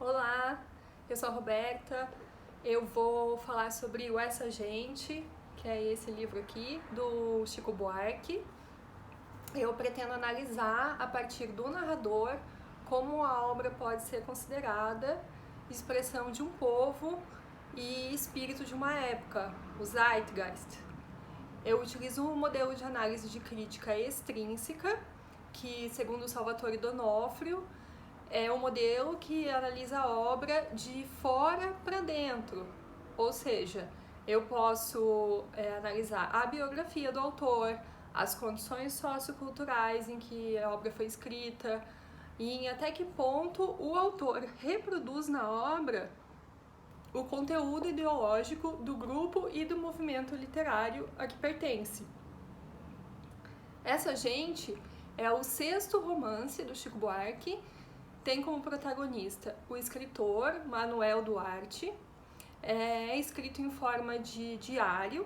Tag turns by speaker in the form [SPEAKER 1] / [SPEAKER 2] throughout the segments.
[SPEAKER 1] Olá, eu sou a Roberta. Eu vou falar sobre O Essa Gente, que é esse livro aqui do Chico Buarque. Eu pretendo analisar a partir do narrador como a obra pode ser considerada expressão de um povo e espírito de uma época, o Zeitgeist. Eu utilizo um modelo de análise de crítica extrínseca, que, segundo Salvatore D'Onofrio, é um modelo que analisa a obra de fora para dentro. Ou seja, eu posso analisar a biografia do autor, as condições socioculturais em que a obra foi escrita e em até que ponto o autor reproduz na obra o conteúdo ideológico do grupo e do movimento literário a que pertence. Essa Gente é o sexto romance do Chico Buarque. Tem como protagonista o escritor Manuel Duarte. É escrito em forma de diário,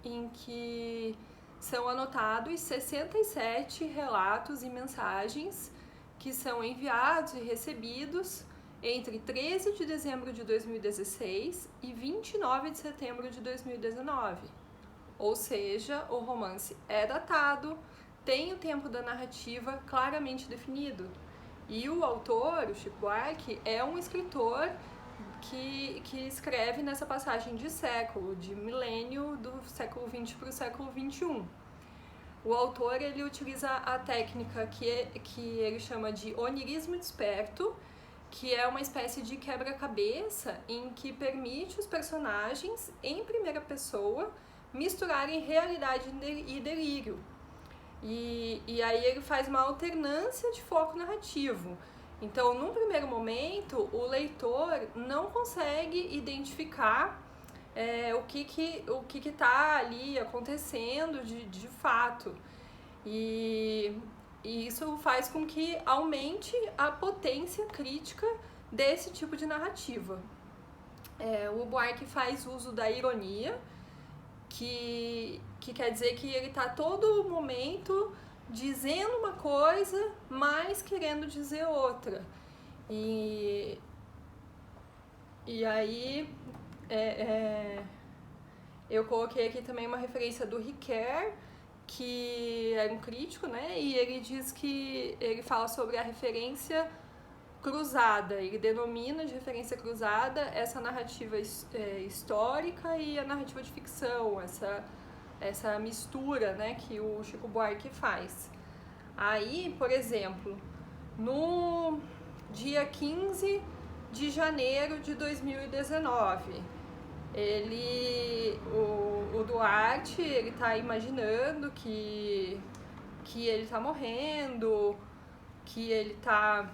[SPEAKER 1] em que são anotados 67 relatos e mensagens que são enviados e recebidos entre 13 de dezembro de 2016 e 29 de setembro de 2019. Ou seja, o romance é datado, tem o tempo da narrativa claramente definido. E o autor, o Chico Buarque, é um escritor que escreve nessa passagem de século, de milênio do século XX para o século XXI. O autor ele utiliza a técnica que ele chama de onirismo desperto, que é uma espécie de quebra-cabeça em que permite os personagens, em primeira pessoa, misturarem realidade e delírio. E aí ele faz uma alternância de foco narrativo. Então, num primeiro momento, o leitor não consegue identificar o que está ali acontecendo de fato. E isso faz com que aumente a potência crítica desse tipo de narrativa. O Buarque faz uso da ironia, que quer dizer que ele está a todo momento dizendo uma coisa, mas querendo dizer outra. E aí eu coloquei aqui também uma referência do Ricoeur, que é um crítico, né? E ele diz que ele fala sobre a referência cruzada, ele denomina de referência cruzada essa narrativa histórica e a narrativa de ficção, essa mistura, né, que o Chico Buarque faz. Aí, por exemplo, no dia 15 de janeiro de 2019, o Duarte, ele tá imaginando que ele tá morrendo, que ele tá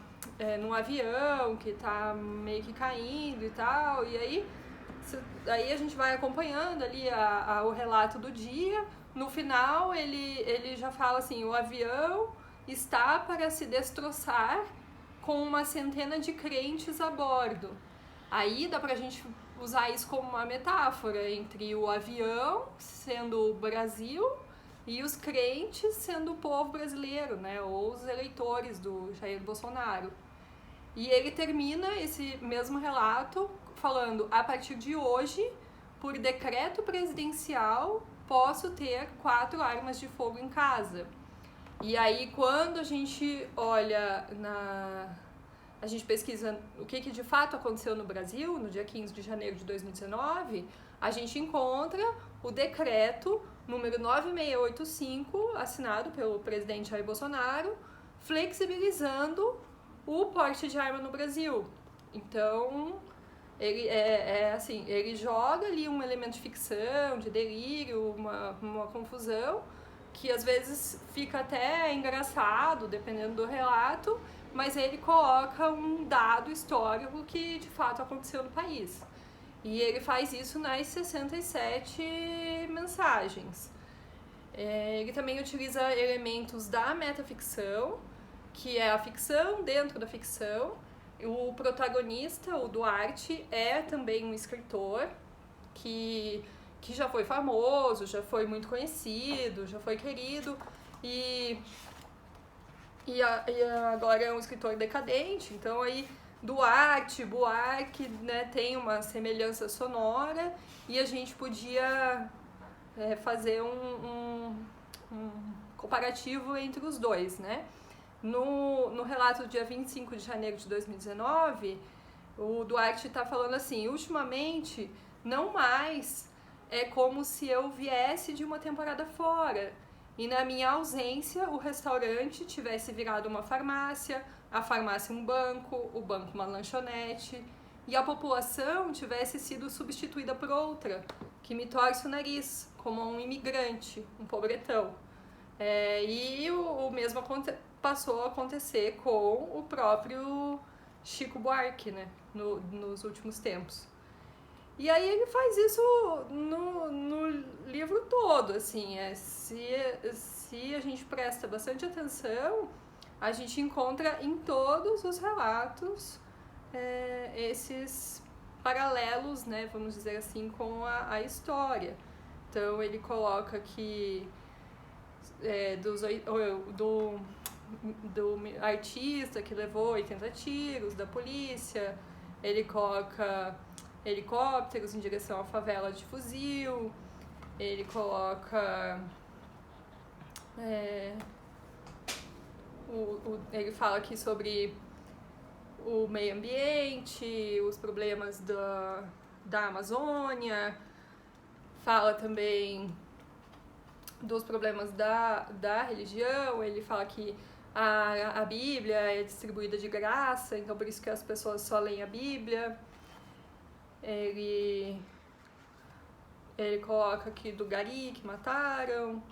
[SPEAKER 1] num avião, que tá meio que caindo e tal, e aí a gente vai acompanhando ali o relato do dia. No final ele já fala assim: o avião está para se destroçar com uma centena de crentes a bordo. Aí dá pra gente usar isso como uma metáfora entre o avião sendo o Brasil e os crentes sendo o povo brasileiro, né, ou os eleitores do Jair Bolsonaro. E ele termina esse mesmo relato falando: a partir de hoje, por decreto presidencial, posso ter 4 armas de fogo em casa. E aí, quando a gente olha a gente pesquisa o que de fato aconteceu no Brasil, no dia 15 de janeiro de 2019, a gente encontra o decreto número 9685, assinado pelo presidente Jair Bolsonaro, flexibilizando o porte de arma no Brasil. Então, ele assim, ele joga ali um elemento de ficção, de delírio, uma confusão, que às vezes fica até engraçado, dependendo do relato, mas ele coloca um dado histórico que de fato aconteceu no país. E ele faz isso nas 67 mensagens. Ele também utiliza elementos da metaficção, que é a ficção dentro da ficção. O protagonista, o Duarte, é também um escritor que já foi famoso, já foi muito conhecido, já foi querido e agora é um escritor decadente. Então aí Duarte, Buarque, né, tem uma semelhança sonora e a gente podia fazer um comparativo entre os dois, né? No relato do dia 25 de janeiro de 2019, o Duarte está falando assim: ultimamente, não mais é como se eu viesse de uma temporada fora e na minha ausência o restaurante tivesse virado uma farmácia, a farmácia um banco, o banco uma lanchonete e a população tivesse sido substituída por outra, que me torce o nariz, como um imigrante, um pobretão. E o mesmo passou a acontecer com o próprio Chico Buarque, né, nos últimos tempos. E aí ele faz isso no livro todo, assim, se a gente presta bastante atenção, a gente encontra em todos os relatos esses paralelos, né, vamos dizer assim, com a história. Então ele coloca que do artista que levou 80 tiros da polícia, ele coloca helicópteros em direção à favela de fuzil, ele coloca ele fala aqui sobre o meio ambiente, os problemas da Amazônia, fala também dos problemas da religião. Ele fala que a Bíblia é distribuída de graça, então por isso que as pessoas só leem a Bíblia. Ele coloca aqui do Gari, que mataram,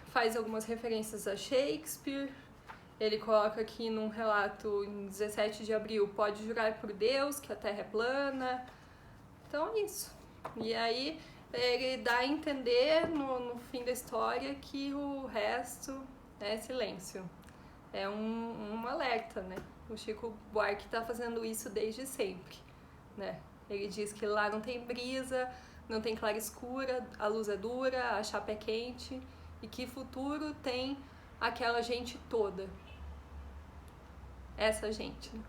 [SPEAKER 1] faz algumas referências a Shakespeare. Ele coloca aqui num relato em 17 de abril: pode jurar por Deus que a Terra é plana. Então é isso. E aí ele dá a entender no fim da história que o resto é silêncio. É um alerta, né? O Chico Buarque está fazendo isso desde sempre, né? Ele diz que lá não tem brisa, não tem clara escura, a luz é dura, a chapa é quente, e que futuro tem aquela gente toda. Essa gente, né?